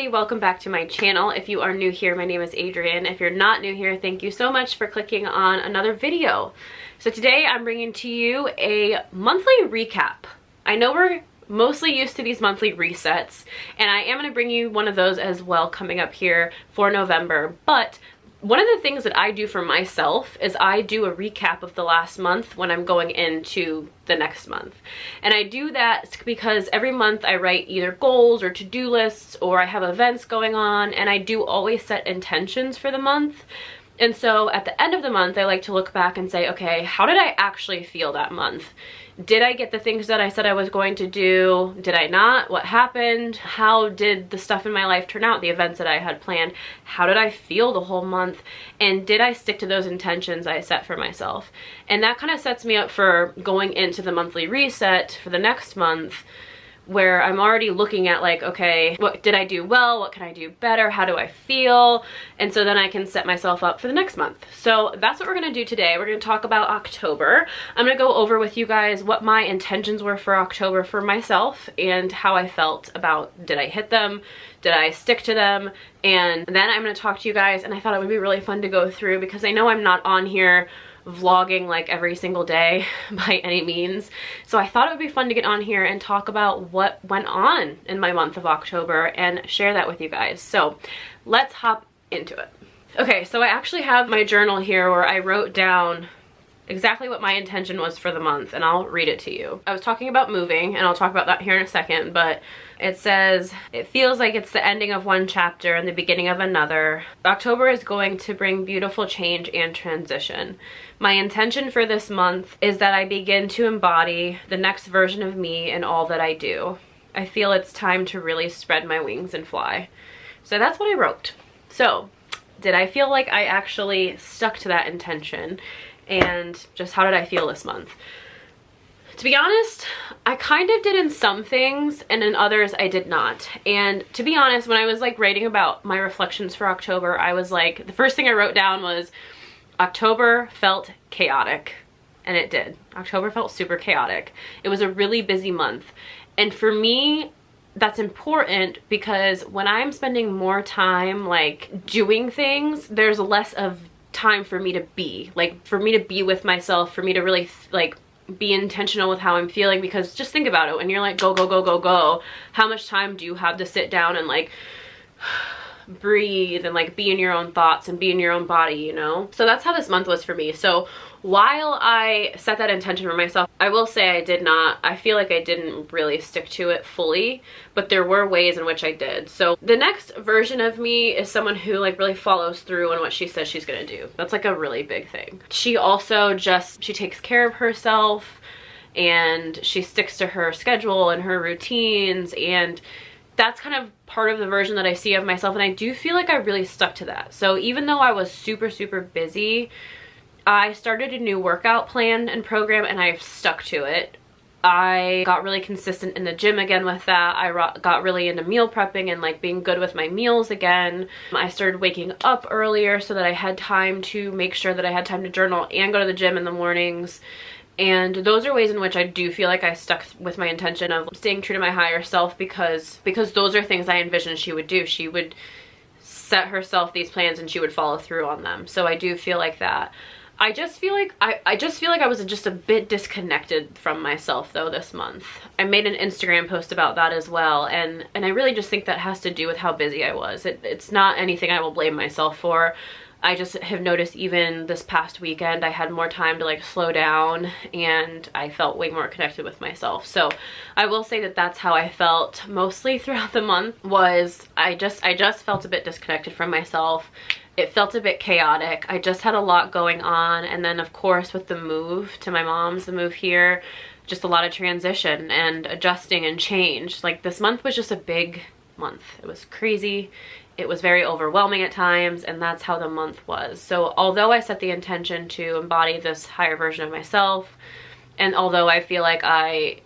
everybody, welcome back to my channel. If you are new here, my name is Adrienne. If you're not new here, thank you so much for clicking on another video. So today I'm bringing to you a monthly recap. I know we're mostly used to these monthly resets, and I am going to bring you one of those as well coming up here for November, but one of the things that I do for myself is I do a recap of the last month when I'm going into the next month. And I do that because every month I write either goals or to-do lists, or I have events going on, and I do always set intentions for the month. And so at the end of the month, I like to look back and say, okay, how did I actually feel that month? Did I get the things that I said I was going to do? Did I not? What happened? How did the stuff in my life turn out? The events that I had planned? How did I feel the whole month? And did I stick to those intentions I set for myself? And that kind of sets me up for going into the monthly reset for the next month, where I'm already looking at like, okay, what did I do well? What can I do better? How do I feel? And so then I can set myself up for the next month. So that's what we're gonna do today. We're gonna talk about October. I'm gonna go over with you guys what my intentions were for October for myself and how I felt about, did I hit them? Did I stick to them? And then I'm gonna talk to you guys, and I thought it would be really fun to go through because I know I'm not on here vlogging like every single day by any means. So I thought it would be fun to get on here and talk about what went on in my month of October and share that with you guys. So let's hop into it. Okay, so I actually have my journal here where I wrote down exactly what my intention was for the month, and I'll read it to you. I was talking about moving, and I'll talk about that here in a second, but it says, it feels like it's the ending of one chapter and the beginning of another. October is going to bring beautiful change and transition. My intention for this month is that I begin to embody the next version of me in all that I do. I feel it's time to really spread my wings and fly. So that's what I wrote. So did I feel like I actually stuck to that intention? And just how did I feel this month? To be honest, I kind of did in some things, and in others I did not. And to be honest, when I was like writing about my reflections for October, I was like, the first thing I wrote down was October felt chaotic. And it did. October felt super chaotic. It was a really busy month. And for me, that's important because when I'm spending more time like doing things, there's less of time for me to be, like for me to be with myself, for me to really like be intentional with how I'm feeling. Because just think about it, when you're like go go go go go, how much time do you have to sit down and like breathe and like be in your own thoughts and be in your own body, you know? So that's how this month was for me. So while I set that intention for myself, I will say I feel like I didn't really stick to it fully, but there were ways in which I did. So the next version of me is someone who like really follows through on what she says she's gonna do. That's like a really big thing. She also she takes care of herself, and she sticks to her schedule and her routines, and that's kind of part of the version that I see of myself, and I do feel like I really stuck to that. So even though I was super, super busy, I started a new workout plan and program, and I've stuck to it. I got really consistent in the gym again with that. I got really into meal prepping and like being good with my meals again. I started waking up earlier so that I had time to make sure that I had time to journal and go to the gym in the mornings. And those are ways in which I do feel like I stuck with my intention of staying true to my higher self, because those are things I envisioned she would do. She would set herself these plans and she would follow through on them. So I do feel like that. I just feel like I was just a bit disconnected from myself though this month. I made an Instagram post about that as well, and I really just think that has to do with how busy I was. It's not anything I will blame myself for. I just have noticed even this past weekend I had more time to like slow down, and I felt way more connected with myself. So I will say that that's how I felt mostly throughout the month. Was I just felt a bit disconnected from myself. It felt a bit chaotic. I just had a lot going on, and then of course with the move to my mom's, the move here, just a lot of transition and adjusting and change. Like this month was just a big month. It was crazy. It was very overwhelming at times, and that's how the month was. So although I set the intention to embody this higher version of myself, and although I feel like I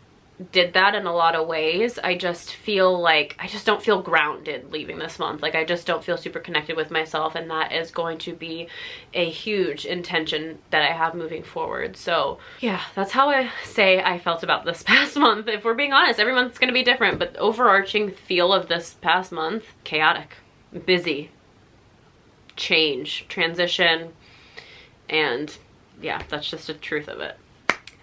did that in a lot of ways. I just feel like I just don't feel grounded leaving this month. Like I just don't feel super connected with myself, and that is going to be a huge intention that I have moving forward. So yeah, that's how I say I felt about this past month. If we're being honest, every month's gonna be different, but the overarching feel of this past month, chaotic, busy, change, transition, and yeah, that's just the truth of it.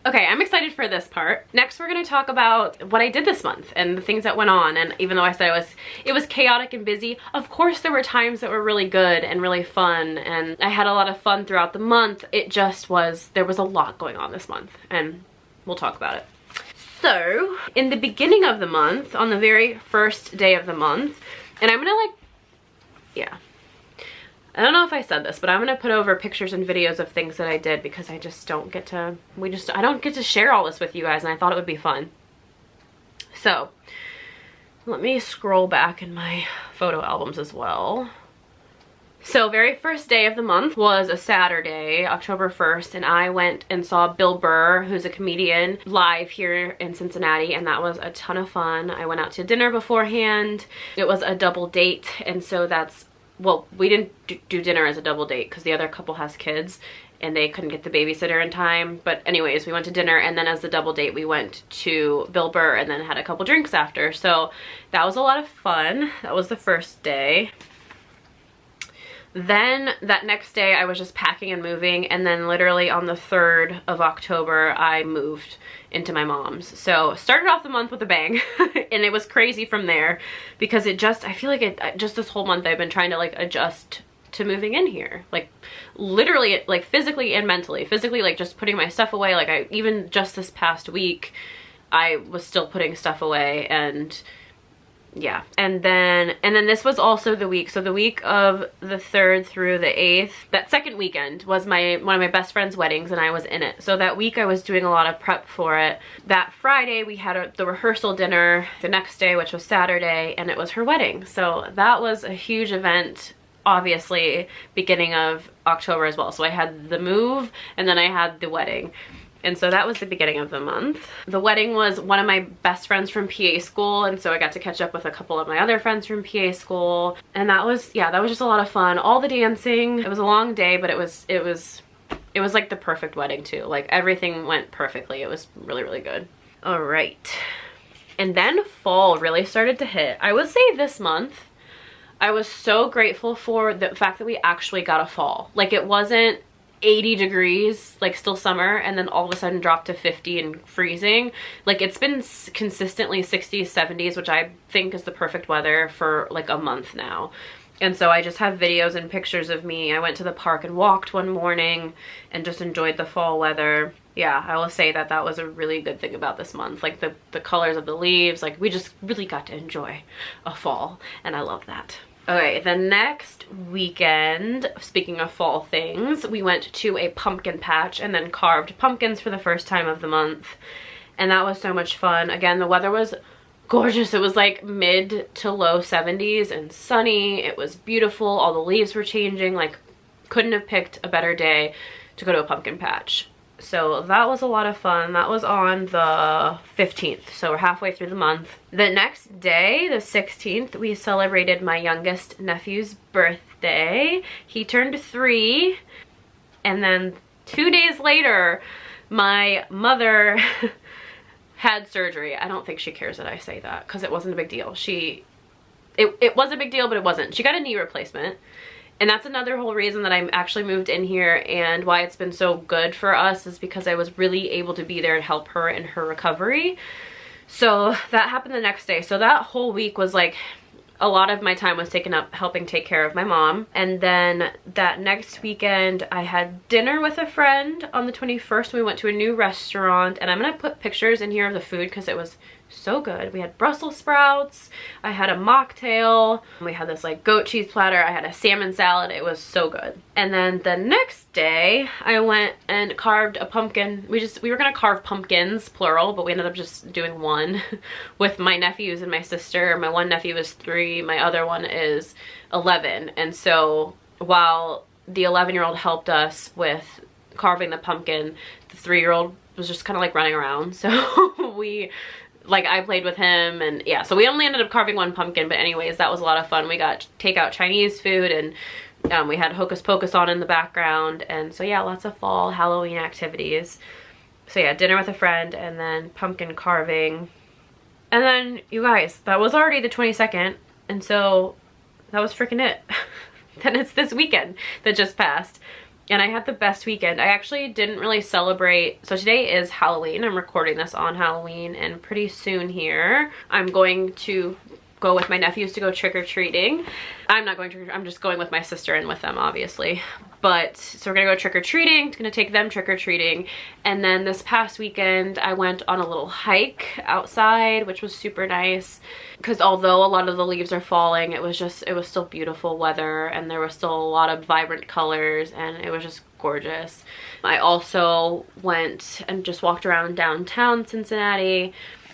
Okay, I'm excited for this part. Next, we're gonna talk about what I did this month and the things that went on. And even though I said it was chaotic and busy, of course there were times that were really good and really fun, and I had a lot of fun throughout the month. It just was, there was a lot going on this month, and we'll talk about it. So, in the beginning of the month, on the very first day of the month, and I'm gonna I don't know if I said this, but I'm gonna put over pictures and videos of things that I did because I just don't get to, I don't get to share all this with you guys, and I thought it would be fun. So, let me scroll back in my photo albums as well. So, very first day of the month was a Saturday, October 1st, and I went and saw Bill Burr, who's a comedian, live here in Cincinnati, and that was a ton of fun. I went out to dinner beforehand. It was a double date, and so that's, well, we didn't do dinner as a double date because the other couple has kids and they couldn't get the babysitter in time. But anyways, we went to dinner, and then as the double date, we went to Bill Burr and then had a couple drinks after. So that was a lot of fun. That was the first day. Then that next day I was just packing and moving, and then literally on the 3rd of October I moved into my mom's. So started off the month with a bang and it was crazy from there because it just, I feel like just this whole month I've been trying to like adjust to moving in here, like literally, like physically and mentally. Physically, like just putting my stuff away. Like even just this past week I was still putting stuff away, and yeah, and then this was also the week, so the week of the 3rd through the 8th, that second weekend was one of my best friend's weddings, and I was in it. So that week I was doing a lot of prep for it. That Friday we had the rehearsal dinner, the next day, which was Saturday, and it was her wedding. So that was a huge event, obviously, beginning of October as well. So I had the move, and then I had the wedding. And so that was the beginning of the month. The wedding was one of my best friends from PA school, and so I got to catch up with a couple of my other friends from PA school. And that was, yeah, that was just a lot of fun. All the dancing. It was a long day, but it was like the perfect wedding too. Like everything went perfectly. It was really, really good. All right. And then fall really started to hit. I would say this month, I was so grateful for the fact that we actually got a fall. Like it wasn't 80 degrees, like still summer, and then all of a sudden dropped to 50 and freezing. Like it's been consistently 60s, 70s, which I think is the perfect weather for like a month now. And so I just have videos and pictures of me. I went to the park and walked one morning and just enjoyed the fall weather. Yeah, I will say that that was a really good thing about this month. Like the colors of the leaves, like we just really got to enjoy a fall, and I love that. Okay, the next weekend, speaking of fall things, we went to a pumpkin patch and then carved pumpkins for the first time of the month. And that was so much fun. Again, the weather was gorgeous. It was like mid to low 70s and sunny. It was beautiful. All the leaves were changing. Like, couldn't have picked a better day to go to a pumpkin patch. So that was a lot of fun. That was on the 15th, so we're halfway through the month. The next day, the 16th, we celebrated my youngest nephew's birthday. He turned 3, and then 2 days later, my mother had surgery. I don't think she cares that I say that, because it wasn't a big deal. It was a big deal, but it wasn't. She got a knee replacement. And that's another whole reason that I actually moved in here, and why it's been so good for us is because I was really able to be there to help her in her recovery. So that happened the next day. So that whole week was like, a lot of my time was taken up helping take care of my mom. And then that next weekend I had dinner with a friend on the 21st. We went to a new restaurant, and I'm gonna put pictures in here of the food because it was so good. We had Brussels sprouts, I had a mocktail, we had this like goat cheese platter, I had a salmon salad. It was so good. And then the next day I went and carved a pumpkin. We were gonna carve pumpkins, plural, but we ended up just doing one with my nephews and my sister. My one nephew is 3, my other one is 11. And so while the 11-year-old helped us with carving the pumpkin, the 3-year-old was just kind of like running around. So we like I played with him, and yeah, so we only ended up carving one pumpkin, but anyways, that was a lot of fun. We got takeout Chinese food, and we had Hocus Pocus on in the background, and so yeah, lots of fall Halloween activities. So yeah, dinner with a friend, and then pumpkin carving. And then, you guys, that was already the 22nd, and so that was freaking it. Then it's this weekend that just passed. And I had the best weekend. I actually didn't really celebrate. So today is Halloween. I'm recording this on Halloween, and pretty soon here I'm going to go with my nephews to go trick-or-treating. I'm not going I'm just going with my sister and with them, obviously. But so we're gonna go trick-or-treating, gonna take them trick-or-treating. And then this past weekend I went on a little hike outside, which was super nice, because although a lot of the leaves are falling, it was still beautiful weather, and there was still a lot of vibrant colors, and it was just gorgeous. I also went and just walked around downtown Cincinnati,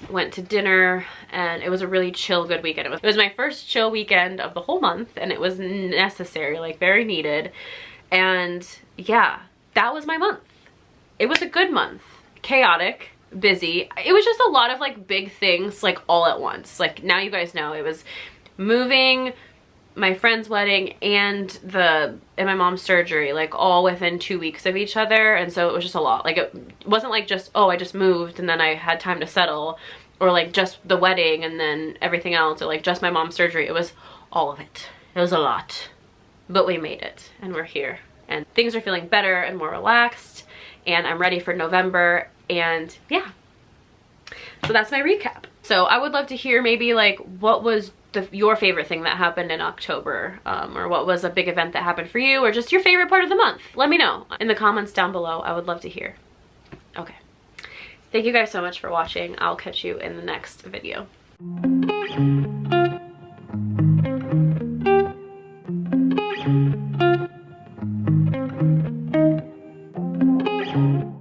went to dinner, and it was a really chill, good weekend. It was my first chill weekend of the whole month, and it was necessary, like very needed. And yeah, that was my month. It was a good month. Chaotic, busy. It was just a lot of like big things like all at once. Like now you guys know, it was moving, my friend's wedding, and my mom's surgery, like all within 2 weeks of each other. And so it was just a lot. Like it wasn't like just, oh, I just moved and then I had time to settle, or like just the wedding and then everything else, or like just my mom's surgery. It was all of it. It was a lot, but we made it, and we're here, and things are feeling better and more relaxed, and I'm ready for November. And yeah, so that's my recap. So I would love to hear maybe like what was your favorite thing that happened in October, or what was a big event that happened for you, or just your favorite part of the month. Let me know in the comments down below. I would love to hear. Okay, thank you guys so much for watching. I'll catch you in the next video.